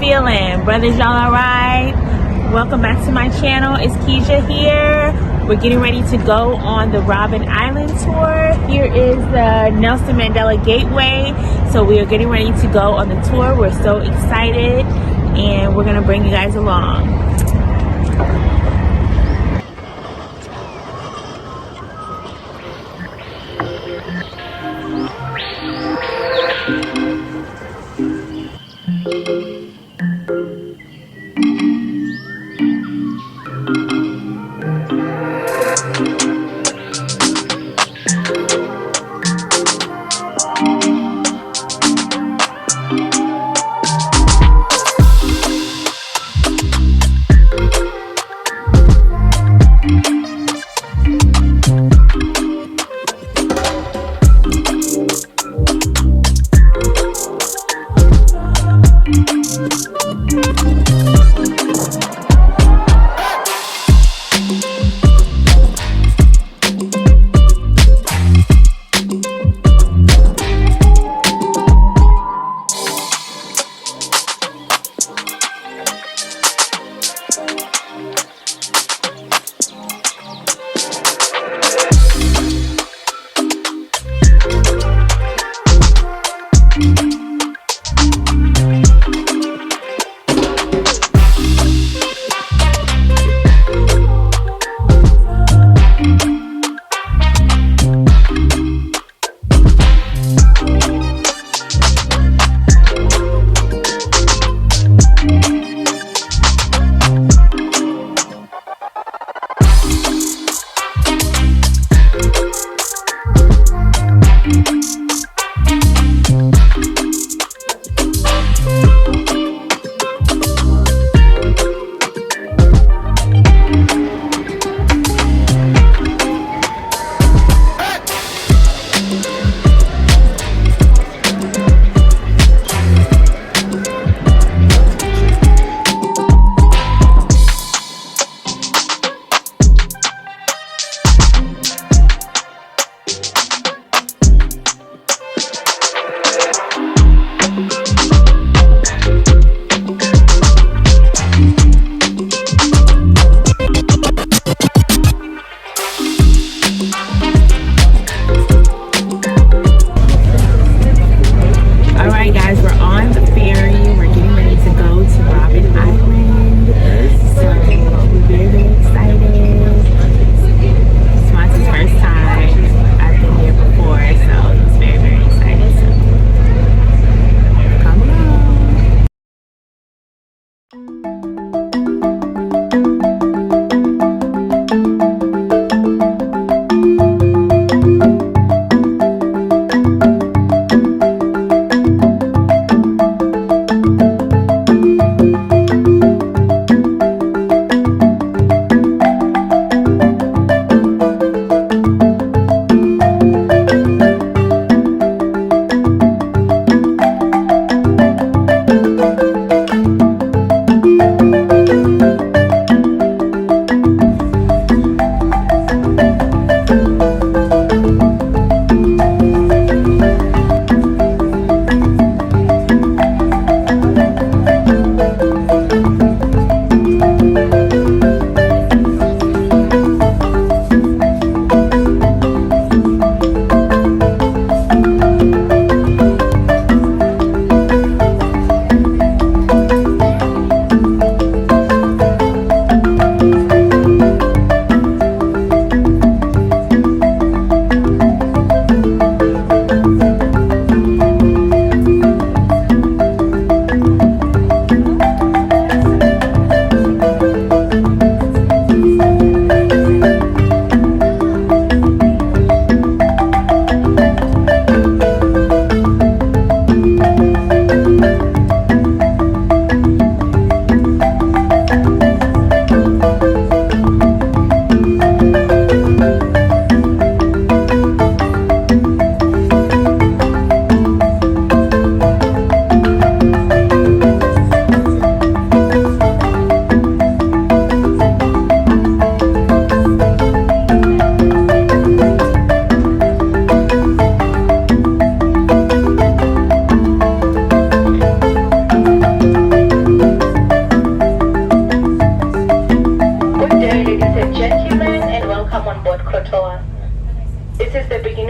feeling? Brothers, y'all alright? Welcome back to my channel. It's Kezia here. We're getting ready to go on the Robben Island tour. Here is the Nelson Mandela Gateway. So we are getting ready to go on the tour. We're so excited and we're gonna bring you guys along.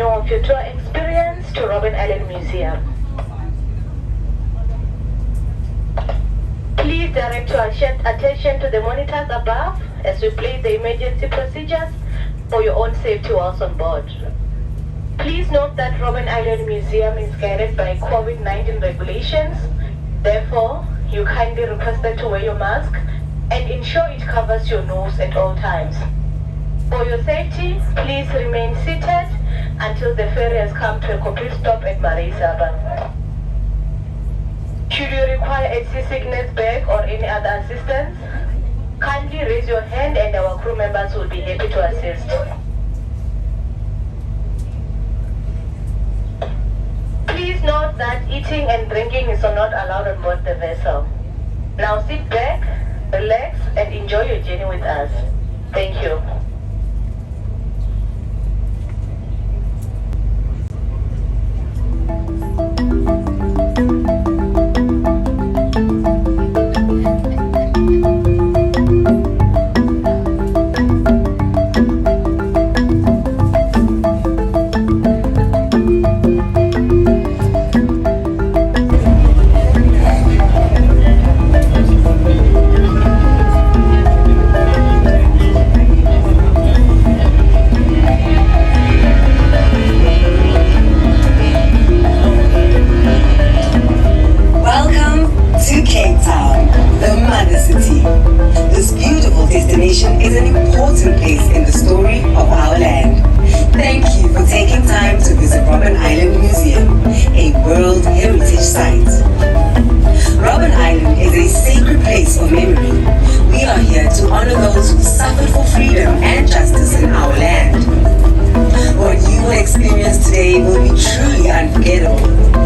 beginning of your tour experience to Robben Island Museum. Please direct your attention to the monitors above as we play the emergency procedures for your own safety whilst on board. Please note that Robben Island Museum is guided by COVID-19 regulations. Therefore, you kindly requested to wear your mask and ensure it covers your nose at all times. For your safety, please remain seated until the ferry has come to a complete stop at Mareisaba. Should you require a seasickness bag or any other assistance, kindly raise your hand and our crew members will be happy to assist. Please note that eating and drinking is not allowed on board the vessel. Now sit back, relax, and enjoy your journey with us. Thank you. Is an important place in the story of our land. Thank you for taking time to visit Robben Island Museum, a World Heritage Site. Robben Island is a sacred place of memory. We are here to honor those who suffered for freedom and justice in our land. What you will experience today will be truly unforgettable.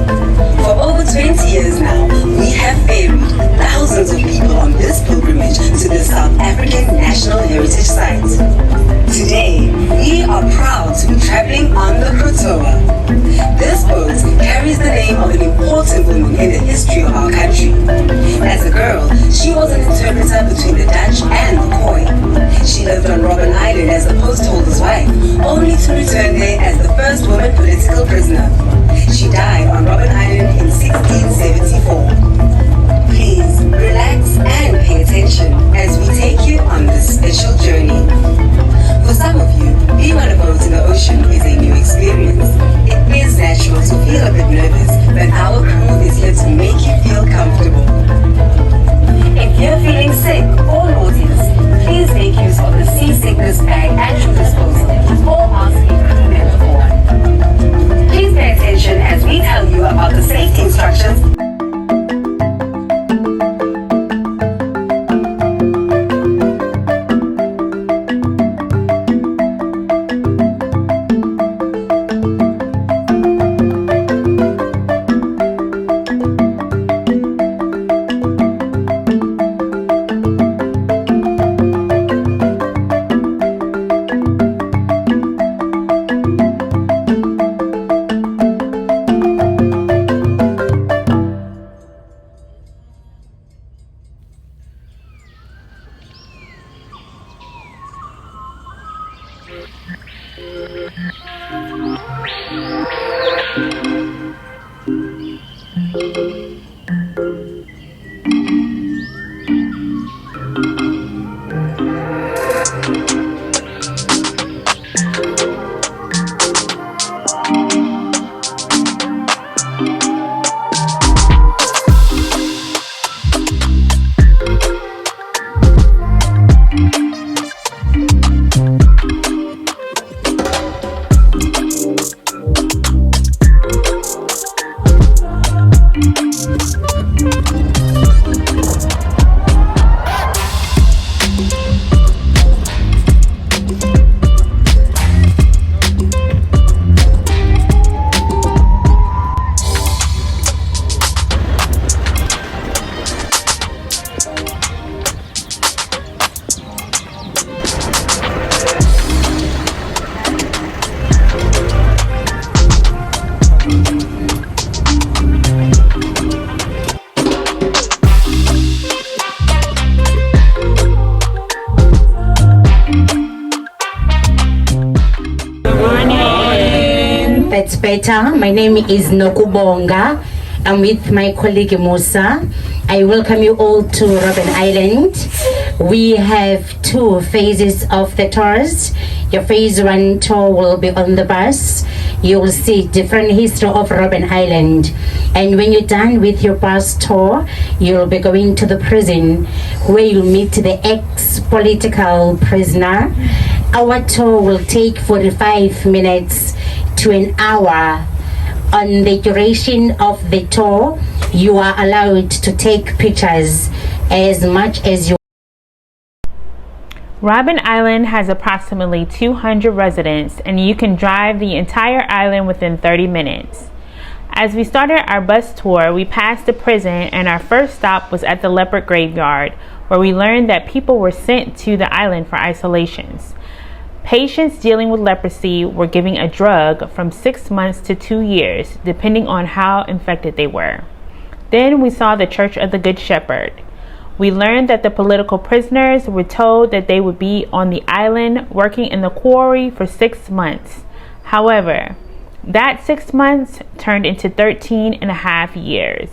For over 20 years now, we have ferried thousands of people on this pilgrimage to the South African National Heritage Site. Today, we are proud to be traveling on the Protoa. This boat carries the name of an important woman in the history of our country. As a girl, she was an interpreter between the Dutch and the Khoi. She lived on Robben Island as a postholder's wife, only to return there as the first woman political prisoner. She died on Robben Island in 1674. Please relax and pay attention as we take you on this special journey. For some of you, being on a boat in the ocean is a new experience. It is natural to feel a bit nervous, but our crew is here to make you feel comfortable. If you're feeling sick or nauseous, please make use of the seasickness bag at your disposal or ask a crew member for one. Please pay attention as we tell you about the safety instructions. better. My name is Nokubonga. I'm with my colleague Musa. I welcome you all to Robben Island. We have 2 phases of the tours. Your phase 1 tour will be on the bus. You will see different history of Robben Island. And when you're done with your bus tour, you'll be going to the prison where you'll meet the ex-political prisoner. Our tour will take 45 minutes to an hour. On the duration of the tour, you are allowed to take pictures as much as you. Robben Island has approximately 200 residents, and you can drive the entire island within 30 minutes. As we started our bus tour, we passed the prison, and our first stop was at the leper graveyard, where we learned that people were sent to the island for isolations. Patients dealing with leprosy were given a drug from 6 months to 2 years, depending on how infected they were. Then we saw the Church of the Good Shepherd. We learned that the political prisoners were told that they would be on the island working in the quarry for 6 months. However, that 6 months turned into 13 and a half years.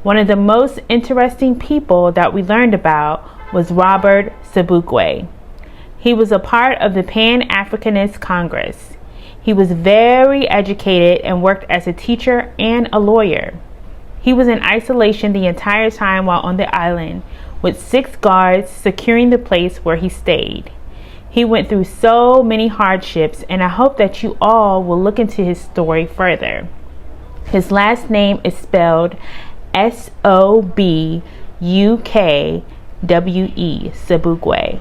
One of the most interesting people that we learned about was Robert Sobukwe. He was a part of the Pan Africanist Congress. He was very educated and worked as a teacher and a lawyer. He was in isolation the entire time while on the island, with 6 guards securing the place where he stayed. He went through so many hardships, and I hope that you all will look into his story further. His last name is spelled Sobukwe, Sobukwe.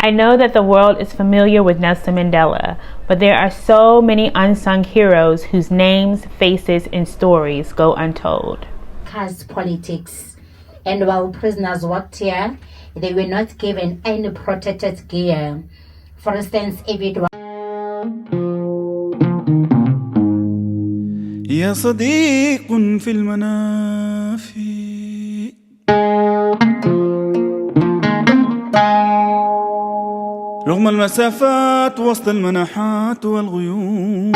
I know that the world is familiar with Nelson Mandela, but there are so many unsung heroes whose names, faces, and stories go untold. Caste politics. And while prisoners worked here, they were not given any protected gear. For instance, if it was يا صديق في المنافي رغم المسافات وسط المناحات والغيوم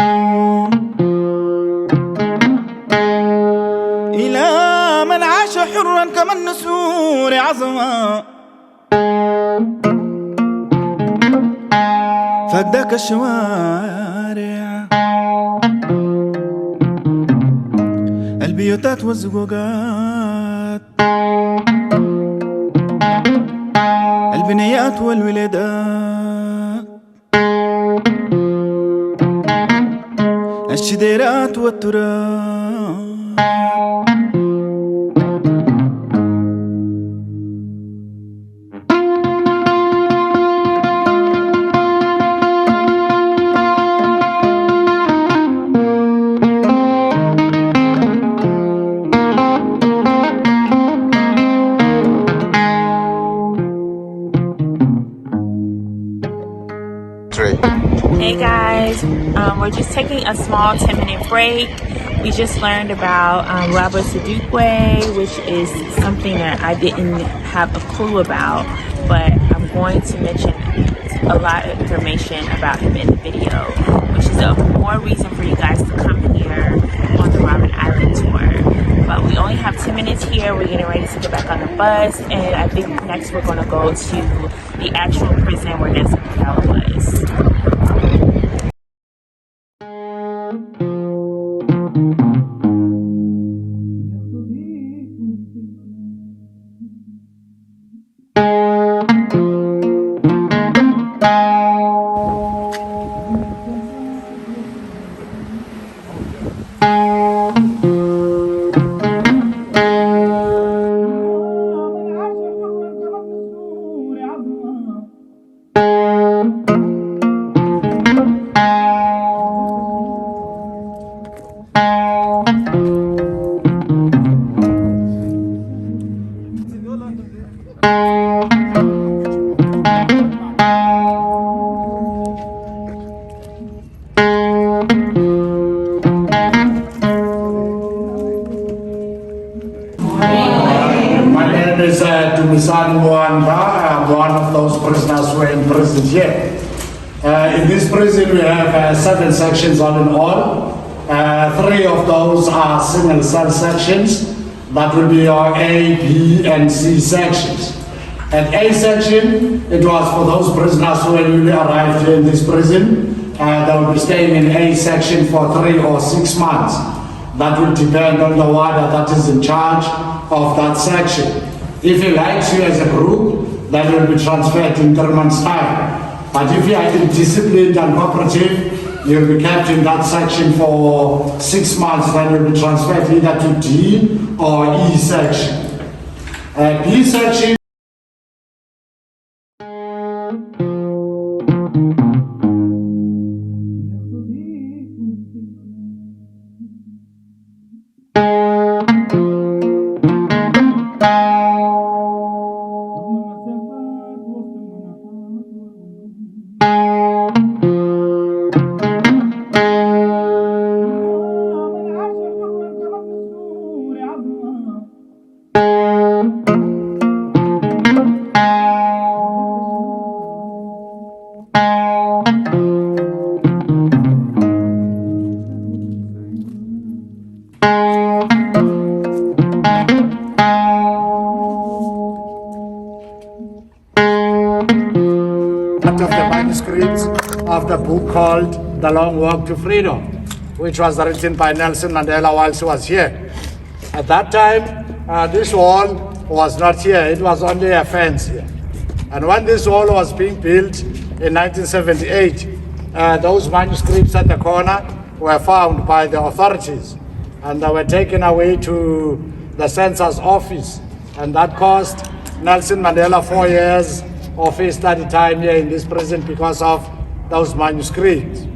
إلى من عاش حرا كما النسور عظما فداك الشوارع البيوتات والزقوقات البنيات والولادات الشديرات والتراب Hey guys, we're just taking a small 10-minute break. We just learned about Robert Sobukwe, which is something that I didn't have a clue about, but I'm going to mention a lot of information about him in the video, which is a more reason for you guys to come here on the Robben Island tour. But we only have 10 minutes here. We're getting ready to get back on the bus, and I think next we're going to go to the actual prison where Nelson Mandela was. One of those prisoners who are in prison yet. In this prison, we have 7 sections all in all. 3 of those are single cell sections. That will be our A, B, and C sections. At A section, it was for those prisoners who were newly arrived here in this prison. They will be staying in A section for 3 or 6 months. That will depend on the warder that is in charge of that section. If he likes you as a group, then you will be transferred in 3 months' time. But if you are indisciplined and cooperative, you'll be kept in that section for 6 months, then you'll be transferred either to D or E section. B section. Of the manuscripts of the book called The Long Walk to Freedom, which was written by Nelson Mandela whilst he was here. At that time, this wall was not here, it was only a fence here. And when this wall was being built in 1978, those manuscripts at the corner were found by the authorities and they were taken away to the census office, and that cost Nelson Mandela 4 years of his study time here in this prison because of those manuscripts.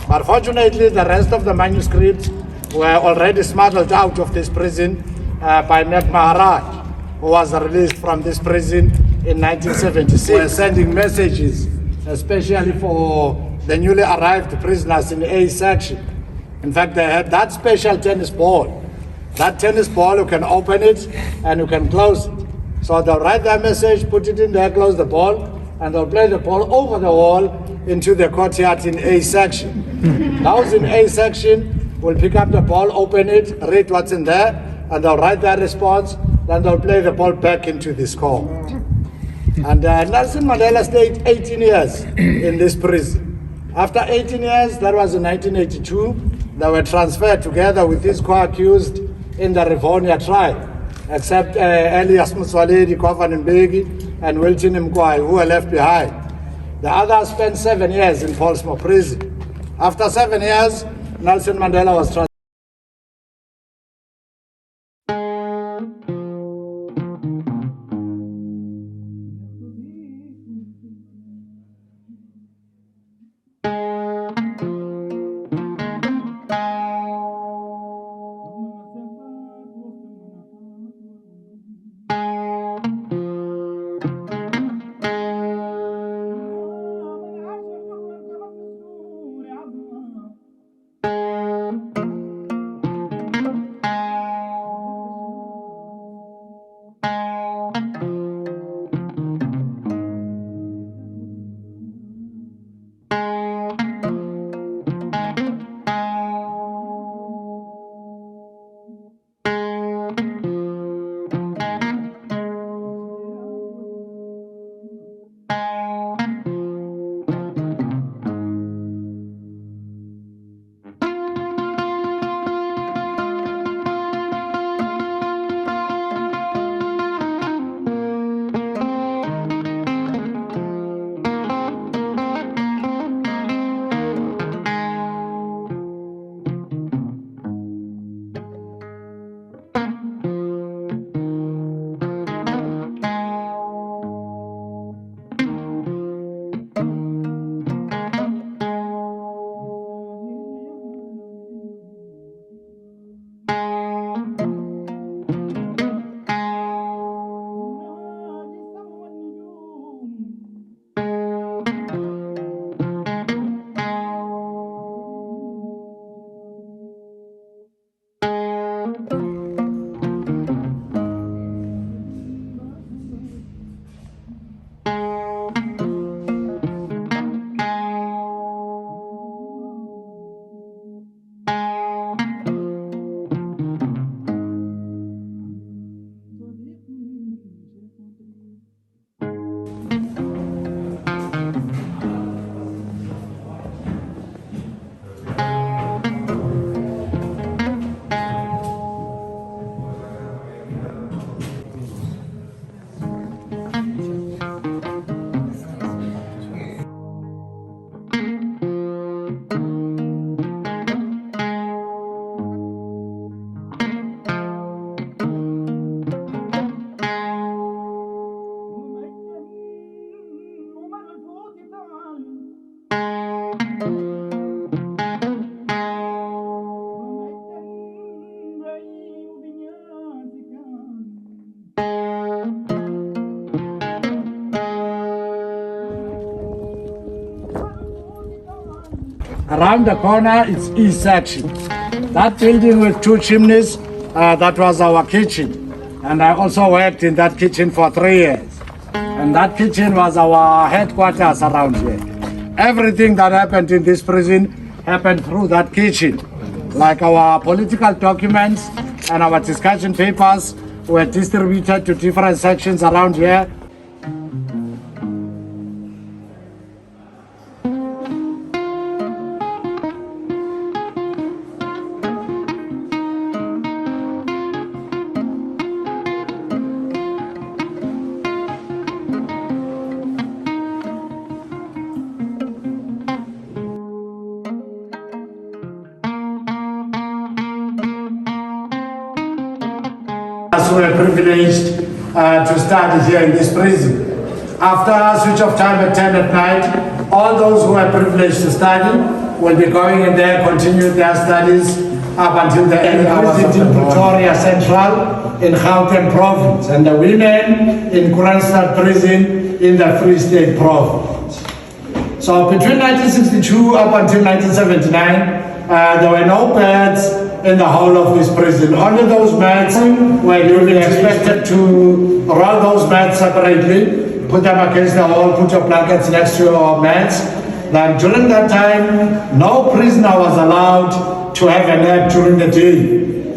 But fortunately, the rest of the manuscripts were already smuggled out of this prison by Mek Maharaj, who was released from this prison in 1976. We're sending messages, especially for the newly arrived prisoners in the A section. In fact, they had that special tennis ball. That tennis ball, you can open it and you can close it. So they'll write their message, put it in there, close the ball, and they'll play the ball over the wall into the courtyard in A section. Those in A section will pick up the ball, open it, read what's in there, and they'll write their response, then they'll play the ball back into this court. And Nelson Mandela stayed 18 years in this prison. After 18 years, that was in 1982, they were transferred together with his co-accused in the Rivonia trial, except Elias Muswaledi, Kovan Mbeki, and Wilton Mkwai, who were left behind. The others spent 7 years in Polsmo prison. After 7 years, Nelson Mandela was transferred. Around the corner, it's East section. That building with 2 chimneys, that was our kitchen. And I also worked in that kitchen for 3 years. And that kitchen was our headquarters around here. Everything that happened in this prison happened through that kitchen. Like our political documents and our discussion papers were distributed to different sections around here. We were privileged to study here in this prison. After switch off time at 10 at night, all those who were privileged to study will be going in there, continue their studies up until the end hours of Pretoria Central in Gauteng province, and the women in Kroonstad prison in the Free State province. So between 1962 up until 1979, there were no beds in the whole of this prison. Only those mats where you'll be expected to roll those mats separately, put them against the wall, put your blankets next to your mats. Then during that time, no prisoner was allowed to have a nap during the day.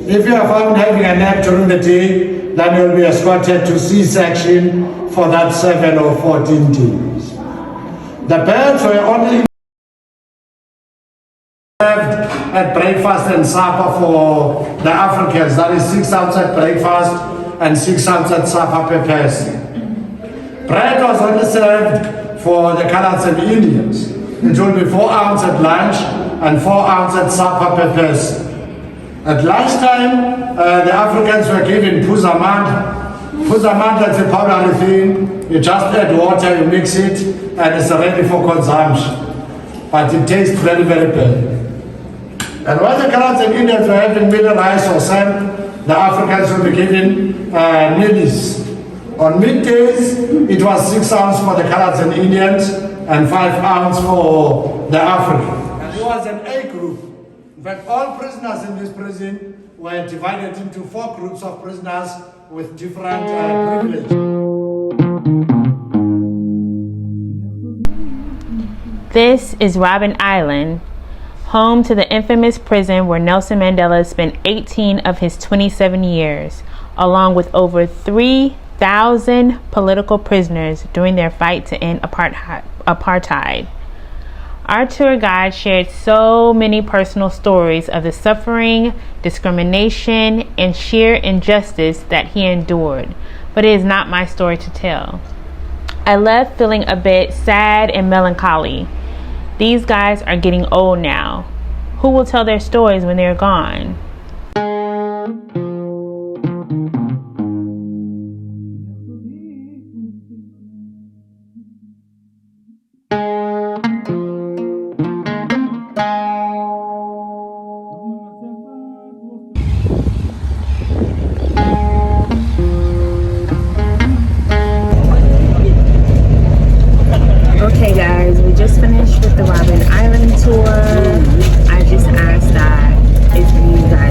If you are found having a nap during the day, then you'll be escorted to C-section for that 7 or 14 days. The beds were only at breakfast and supper for the Africans. That is 6 ounces at breakfast and 6 ounces at supper per person. Bread was only served for the colours and Indians. It will be 4 ounces at lunch and 4 ounces at supper per person. At lunchtime, the Africans were given puzamanda. Puzamanda is a powdery thing. You just add water, you mix it, and it's ready for consumption. But it tastes very, very bad. And when the Karats and Indians were having meal rice or sand, the Africans would be given mealies. On middays, it was 6 ounces for the Karats and Indians and 5 ounces for the Africans. And it was an A group. In fact, all prisoners in this prison were divided into 4 groups of prisoners with different privileges. This is Robben Island, home to the infamous prison where Nelson Mandela spent 18 of his 27 years, along with over 3,000 political prisoners during their fight to end apartheid. Our tour guide shared so many personal stories of the suffering, discrimination, and sheer injustice that he endured, but it is not my story to tell. I left feeling a bit sad and melancholy. These guys are getting old now. Who will tell their stories when they're gone? Okay guys, we just finished with the Robben Island tour. I just asked that if you guys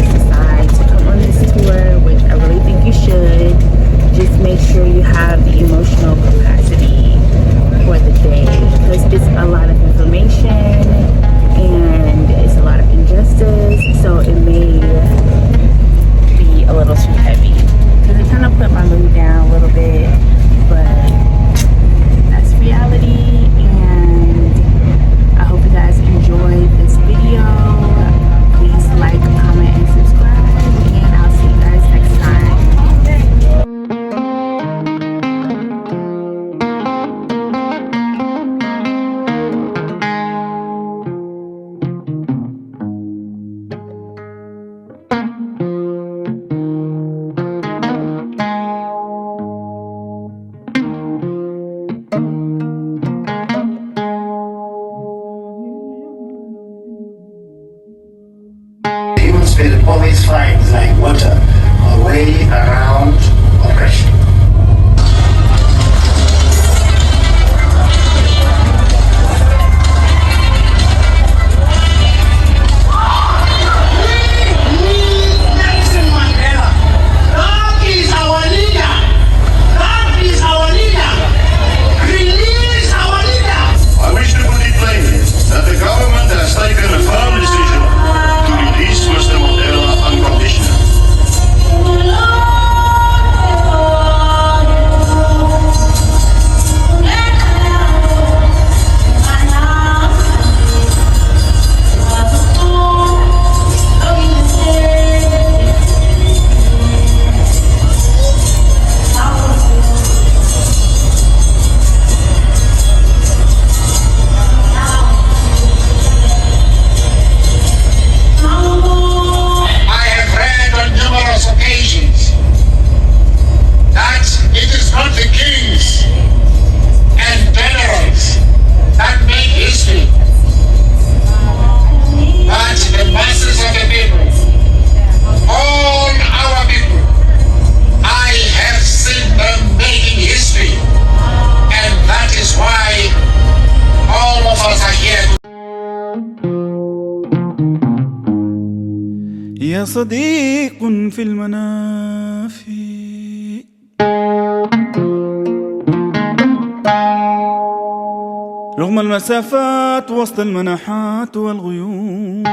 يا صديق في المنافي رغم المسافات وسط المناحات والغيوم